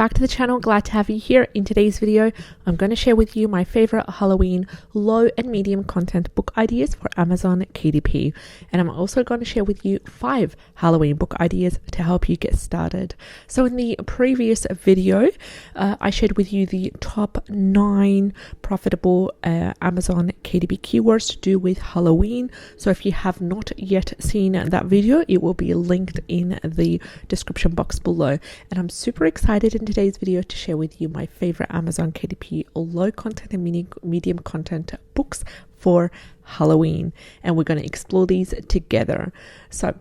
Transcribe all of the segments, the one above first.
back to the channel. Glad to have you here. In today's video, I'm going to share with you my favorite Halloween low and medium content book ideas for Amazon KDP. And I'm also going to share with you 5 Halloween book ideas to help you get started. So in the previous video, I shared with you the top 9 profitable Amazon KDP keywords to do with Halloween. So if you have not yet seen that video, it will be linked in the description box below. And I'm super excited in today's video to share with you my favorite Amazon KDP low content and medium content books for Halloween, and we're going to explore these together. So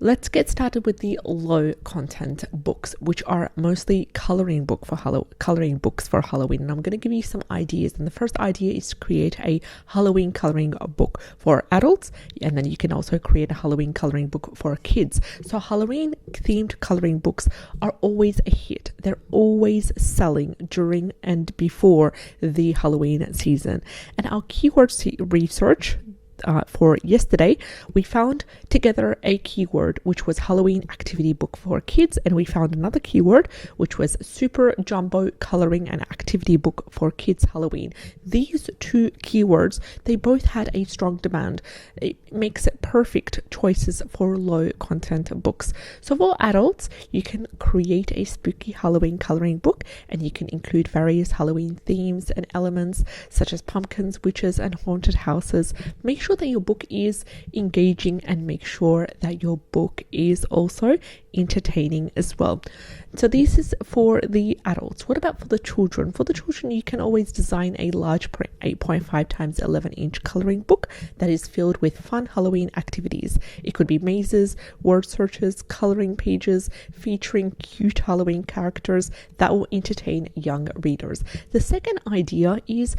let's get started with the low content books, which are mostly coloring books for Halloween. And I'm going to give you some ideas. And the first idea is to create a Halloween coloring book for adults, and then you can also create a Halloween coloring book for kids. So Halloween themed coloring books are always a hit. They're always selling during and before the Halloween season. And our keywords research for yesterday, we found together a keyword which was Halloween activity book for kids, and we found another keyword which was super jumbo coloring and activity book for kids Halloween. These 2 keywords, they both had a strong demand. It makes it perfect choices for low content books. So for adults, you can create a spooky Halloween coloring book, and you can include various Halloween themes and elements such as pumpkins, witches, and haunted houses. Make sure that your book is engaging, and make sure that your book is also entertaining as well. So this is for the adults. What about for the children? For the children, you can always design a large 8.5 times 11 inch coloring book that is filled with fun Halloween activities. It could be mazes, word searches, coloring pages featuring cute Halloween characters that will entertain young readers. The second idea is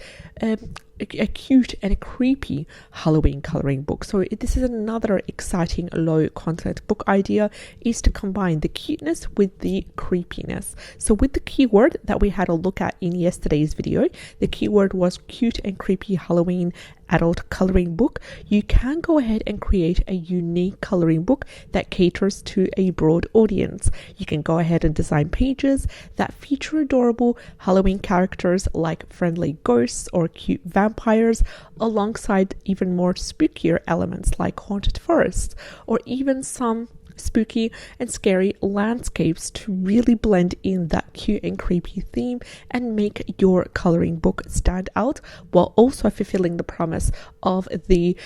a cute and a creepy Halloween coloring book. So this is another exciting low content book idea, is to combine the cuteness with the creepiness. So with the keyword that we had a look at in yesterday's video, the keyword was cute and creepy Halloween adult coloring book. You can go ahead and create a unique coloring book that caters to a broad audience. You can go ahead and design pages that feature adorable Halloween characters like friendly ghosts or cute vampires, alongside even more spookier elements like haunted forests, or even some spooky and scary landscapes to really blend in that cute and creepy theme and make your coloring book stand out, while also fulfilling the promise of the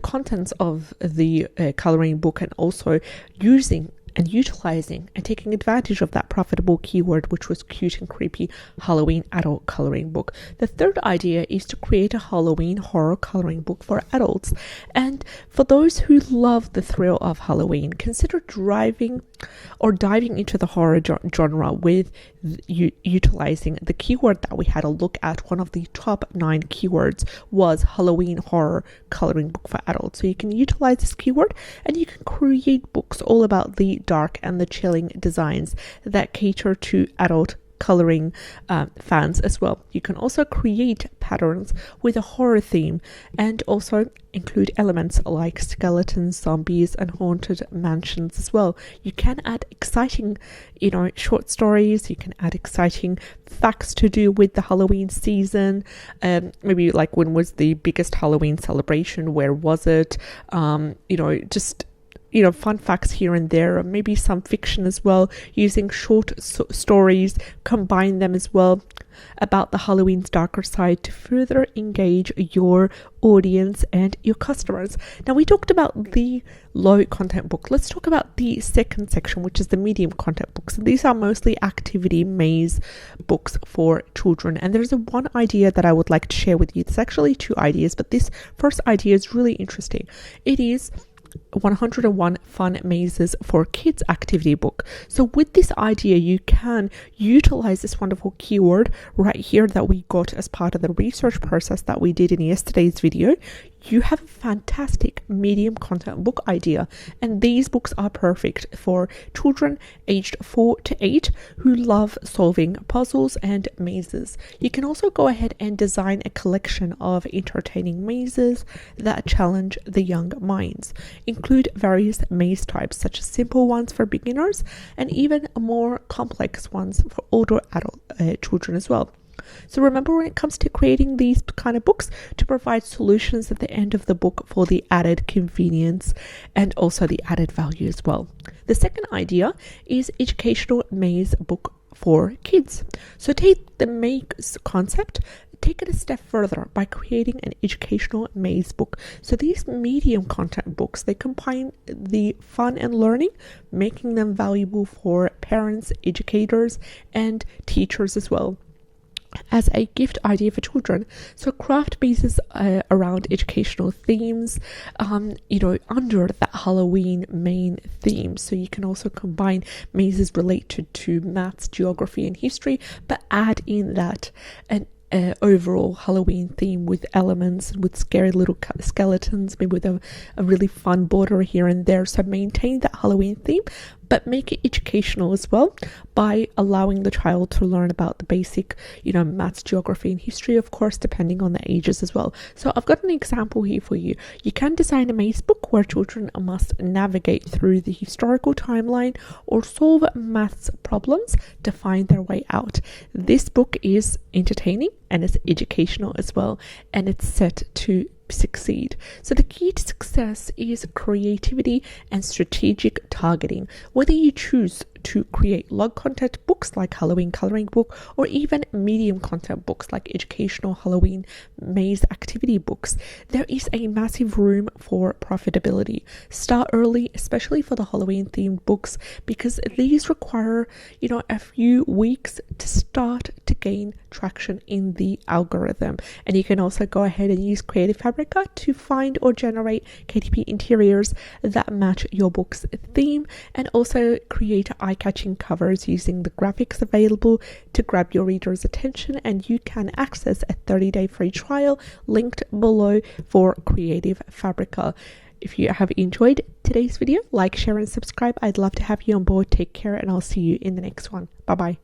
contents of the coloring book, and also using and utilizing and taking advantage of that profitable keyword, which was cute and creepy Halloween adult coloring book. The third idea is to create a Halloween horror coloring book for adults. And for those who love the thrill of Halloween, consider diving into the horror genre with utilizing the keyword that we had a look at. One of the top 9 keywords was Halloween horror coloring book for adults. So you can utilize this keyword, and you can create books all about the dark and the chilling designs that cater to adult coloring fans as well. You can also create patterns with a horror theme, and also include elements like skeletons, zombies, and haunted mansions as well. You can add exciting, short stories. You can add exciting facts to do with the Halloween season. Maybe like, when was the biggest Halloween celebration? Where was it? Fun facts here and there, or maybe some fiction as well, using short stories, combine them as well about the Halloween's darker side to further engage your audience and your customers. Now, we talked about the low content book. Let's talk about the second section, which is the medium content books. And these are mostly activity maze books for children. And there's one idea that I would like to share with you. There's actually 2 ideas, but this first idea is really interesting. It is 101 fun mazes for kids activity book. So with this idea, you can utilize this wonderful keyword right here that we got as part of the research process that we did in yesterday's video. you have a fantastic medium content book idea, and these books are perfect for children aged 4 to 8 who love solving puzzles and mazes. You can also go ahead and design a collection of entertaining mazes that challenge the young minds. Include various maze types, such as simple ones for beginners and even more complex ones for older adult children as well. So remember, when it comes to creating these kind of books, to provide solutions at the end of the book for the added convenience and also the added value as well. The second idea is educational maze book for kids. So take the maze concept, take it a step further by creating an educational maze book. So these medium content books, they combine the fun and learning, making them valuable for parents, educators, and teachers as well, as a gift idea for children. So craft mazes around educational themes, under that Halloween main theme. So you can also combine mazes related to maths, geography, and history, but add in that an overall Halloween theme with elements, with scary little skeletons, maybe with a really fun border here and there. So maintain that Halloween theme, but make it educational as well by allowing the child to learn about the basic, maths, geography, and history, of course, depending on the ages as well. So I've got an example here for you. You can design a maze book where children must navigate through the historical timeline or solve maths problems to find their way out. This book is entertaining and it's educational as well, and it's set to succeed. So the key to success is creativity and strategic targeting. Whether you choose to create log content books like Halloween coloring book, or even medium content books like educational Halloween maze activity books, there is a massive room for profitability. Start early, especially for the Halloween themed books, because these require a few weeks to start to gain traction in the algorithm. And you can also go ahead and use Creative Fabrica to find or generate KDP interiors that match your book's theme, and also create eye-catching covers using the graphics available to grab your reader's attention. And you can access a 30-day free trial linked below for Creative Fabrica. If you have enjoyed today's video, like, share, and subscribe. I'd love to have you on board. Take care, and I'll see you in the next one. Bye-bye.